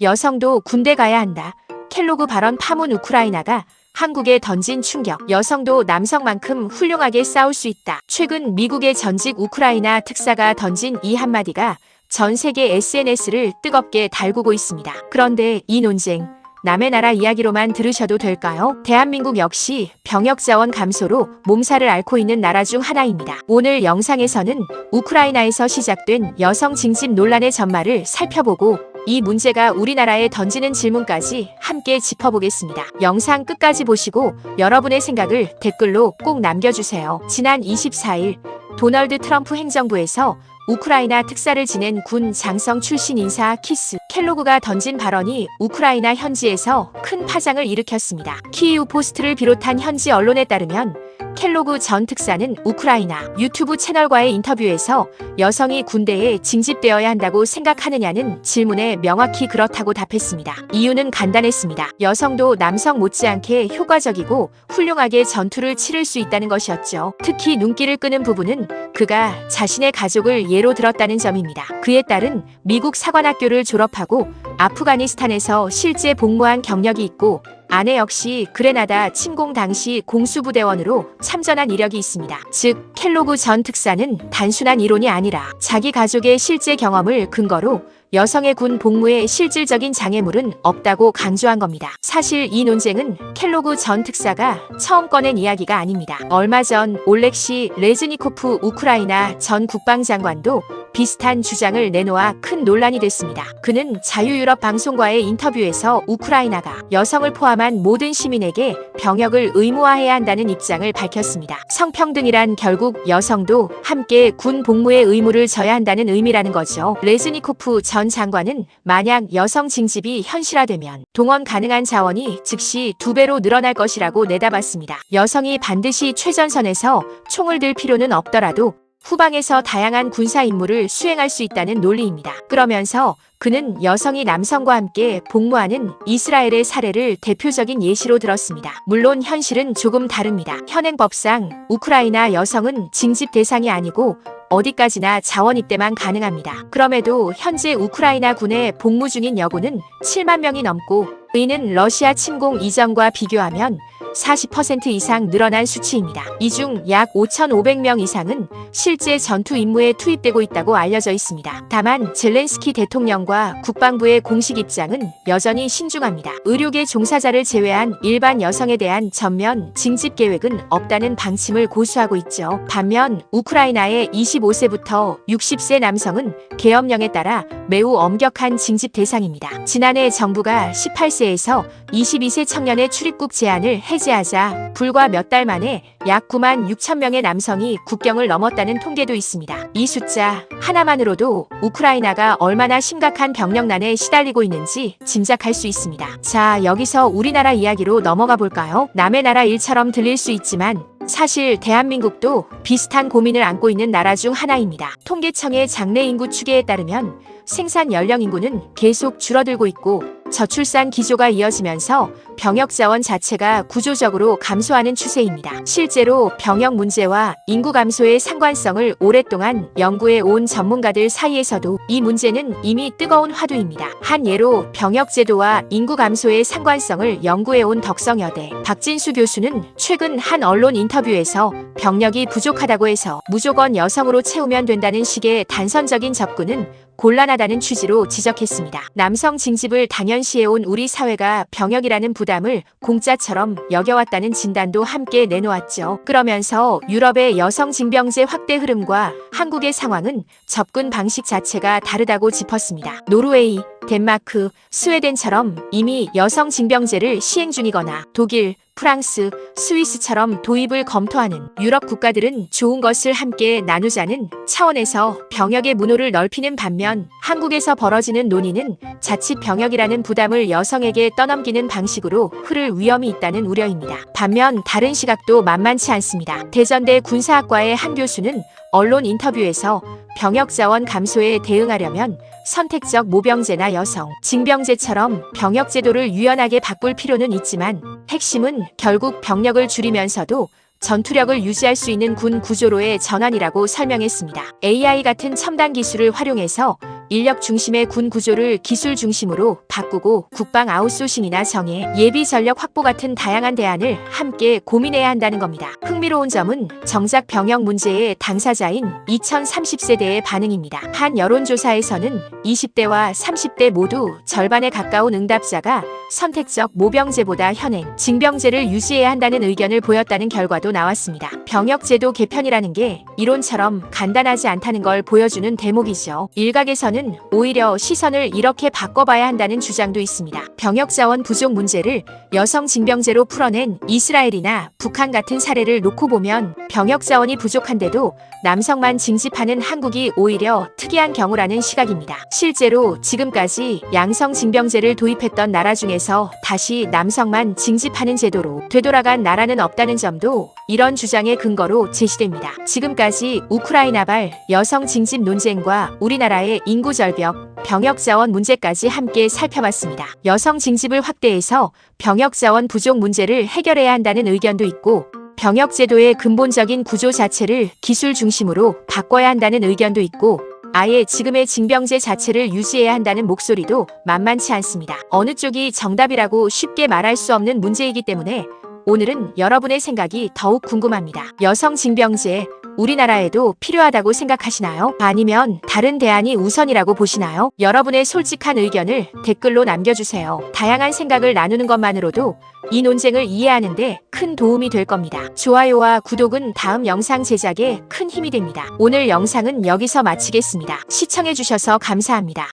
여성도 군대 가야 한다. 켈로그 발언 파문. 우크라이나가 한국에 던진 충격. 여성도 남성만큼 훌륭하게 싸울 수 있다. 최근 미국의 전직 우크라이나 특사가 던진 이 한마디가 전 세계 SNS를 뜨겁게 달구고 있습니다. 그런데 이 논쟁, 남의 나라 이야기로만 들으셔도 될까요? 대한민국 역시 병역 자원 감소로 몸살을 앓고 있는 나라 중 하나입니다. 오늘 영상에서는 우크라이나에서 시작된 여성 징집 논란의 전말을 살펴보고 이 문제가 우리나라에 던지는 질문까지 함께 짚어보겠습니다. 영상 끝까지 보시고 여러분의 생각을 댓글로 꼭 남겨주세요. 지난 24일 도널드 트럼프 행정부에서 우크라이나 특사를 지낸 군 장성 출신 인사 키스 켈로그가 던진 발언이 우크라이나 현지에서 큰 파장을 일으켰습니다. 키이우 포스트를 비롯한 현지 언론에 따르면 켈로그 전 특사는 우크라이나 유튜브 채널과의 인터뷰에서 여성이 군대에 징집되어야 한다고 생각하느냐는 질문에 명확히 그렇다고 답했습니다. 이유는 간단했습니다. 여성도 남성 못지않게 효과적이고 훌륭하게 전투를 치를 수 있다는 것이었죠. 특히 눈길을 끄는 부분은 그가 자신의 가족을 예로 들었다는 점입니다. 그에 따른 미국 사관학교를 졸업하고 아프가니스탄에서 실제 복무한 경력이 있고 아내 역시 그레나다 침공 당시 공수부대원으로 참전한 이력이 있습니다. 즉, 켈로그 전 특사는 단순한 이론이 아니라 자기 가족의 실제 경험을 근거로 여성의 군 복무에 실질적인 장애물은 없다고 강조한 겁니다. 사실 이 논쟁은 켈로그 전 특사가 처음 꺼낸 이야기가 아닙니다. 얼마 전 올렉시 레즈니코프 우크라이나 전 국방장관도 비슷한 주장을 내놓아 큰 논란이 됐습니다. 그는 자유유럽 방송과의 인터뷰에서 우크라이나가 여성을 포함한 모든 시민에게 병역을 의무화해야 한다는 입장을 밝혔습니다. 성평등이란 결국 여성도 함께 군 복무의 의무를 져야 한다는 의미라는 거죠. 레즈니코프 전 장관은 만약 여성 징집이 현실화되면 동원 가능한 자원이 즉시 2배로 늘어날 것이라고 내다봤습니다. 여성이 반드시 최전선에서 총을 들 필요는 없더라도 후방에서 다양한 군사 임무를 수행할 수 있다는 논리입니다. 그러면서 그는 여성이 남성과 함께 복무하는 이스라엘의 사례를 대표적인 예시로 들었습니다. 물론 현실은 조금 다릅니다. 현행법상 우크라이나 여성은 징집 대상이 아니고 어디까지나 자원 입대만 가능합니다. 그럼에도 현재 우크라이나 군에 복무 중인 여군은 7만 명이 넘고 이는 러시아 침공 이전과 비교하면 40% 이상 늘어난 수치입니다. 이 중 약 5,500명 이상은 실제 전투 임무에 투입되고 있다고 알려져 있습니다. 다만 젤렌스키 대통령과 국방부의 공식 입장은 여전히 신중합니다. 의료계 종사자를 제외한 일반 여성에 대한 전면 징집 계획은 없다는 방침을 고수하고 있죠. 반면 우크라이나의 25세부터 60세 남성은 계엄령에 따라 매우 엄격한 징집 대상입니다. 지난해 정부가 18세에서 22세 청년의 출입국 제한을 해제하자 불과 몇 달 만에 약 9만 6천 명의 남성이 국경을 넘었다는 통계도 있습니다. 이 숫자 하나만으로도 우크라이나가 얼마나 심각한 병력난에 시달리고 있는지 짐작할 수 있습니다. 자, 여기서 우리나라 이야기로 넘어가 볼까요? 남의 나라 일처럼 들릴 수 있지만 사실 대한민국도 비슷한 고민을 안고 있는 나라 중 하나입니다. 통계청의 장래 인구 추계에 따르면 생산 연령 인구는 계속 줄어들고 있고 저출산 기조가 이어지면서 병역 자원 자체가 구조적으로 감소하는 추세입니다. 실제로 병역 문제와 인구 감소의 상관성을 오랫동안 연구해 온 전문가들 사이에서도 이 문제는 이미 뜨거운 화두입니다. 한 예로 병역 제도와 인구 감소의 상관성을 연구해 온 덕성여대 박진수 교수는 최근 한 언론 인터뷰에서 병력이 부족하다고 해서 무조건 여성으로 채우면 된다는 식의 단선적인 접근은 곤란하다는 취지로 지적했습니다. 남성 징집을 당연시해온 우리 사회가 병역이라는 부담을 공짜처럼 여겨왔다는 진단도 함께 내놓았죠. 그러면서 유럽의 여성 징병제 확대 흐름과 한국의 상황은 접근 방식 자체가 다르다고 짚었습니다. 노르웨이, 덴마크, 스웨덴처럼 이미 여성 징병제를 시행 중이거나 독일, 프랑스, 스위스처럼 도입을 검토하는 유럽 국가들은 좋은 것을 함께 나누자는 차원에서 병역의 문호를 넓히는 반면 한국에서 벌어지는 논의는 자칫 병역이라는 부담을 여성에게 떠넘기는 방식으로 흐를 위험이 있다는 우려입니다. 반면 다른 시각도 만만치 않습니다. 대전대 군사학과의 한 교수는 언론 인터뷰에서 병역 자원 감소에 대응하려면 선택적 모병제나 여성 징병제처럼 병역 제도를 유연하게 바꿀 필요는 있지만 핵심은 결국 병력을 줄이면서도 전투력을 유지할 수 있는 군 구조로의 전환이라고 설명했습니다. AI 같은 첨단 기술을 활용해서 인력 중심의 군 구조를 기술 중심으로 바꾸고 국방 아웃소싱이나 정예, 예비 전력 확보 같은 다양한 대안을 함께 고민해야 한다는 겁니다. 흥미로운 점은 정작 병역 문제의 당사자인 2030세대의 반응입니다. 한 여론조사에서는 20대와 30대 모두 절반에 가까운 응답자가 선택적 모병제보다 현행, 징병제를 유지해야 한다는 의견을 보였다는 결과도 나왔습니다. 병역제도 개편이라는 게 이론처럼 간단하지 않다는 걸 보여주는 대목이죠. 일각에서는 오히려 시선을 이렇게 바꿔봐야 한다는 주장도 있습니다. 병역자원 부족 문제를 여성 징병제로 풀어낸 이스라엘이나 북한 같은 사례를 놓고 보면 병역자원이 부족한데도 남성만 징집하는 한국이 오히려 특이한 경우라는 시각입니다. 실제로 지금까지 양성 징병제를 도입했던 나라 중에서 다시 남성만 징집하는 제도로 되돌아간 나라는 없다는 점도 이런 주장의 근거로 제시됩니다. 지금까지 우크라이나발 여성 징집 논쟁과 우리나라의 인구 절벽, 병역 자원 문제까지 함께 살펴봤습니다. 여성 징집을 확대해서 병역 자원 부족 문제를 해결해야 한다는 의견도 있고, 병역 제도의 근본적인 구조 자체를 기술 중심으로 바꿔야 한다는 의견도 있고, 아예 지금의 징병제 자체를 유지해야 한다는 목소리도 만만치 않습니다. 어느 쪽이 정답이라고 쉽게 말할 수 없는 문제이기 때문에 오늘은 여러분의 생각이 더욱 궁금합니다. 여성 징병제, 우리나라에도 필요하다고 생각하시나요? 아니면 다른 대안이 우선이라고 보시나요? 여러분의 솔직한 의견을 댓글로 남겨주세요. 다양한 생각을 나누는 것만으로도 이 논쟁을 이해하는 데 큰 도움이 될 겁니다. 좋아요와 구독은 다음 영상 제작에 큰 힘이 됩니다. 오늘 영상은 여기서 마치겠습니다. 시청해주셔서 감사합니다.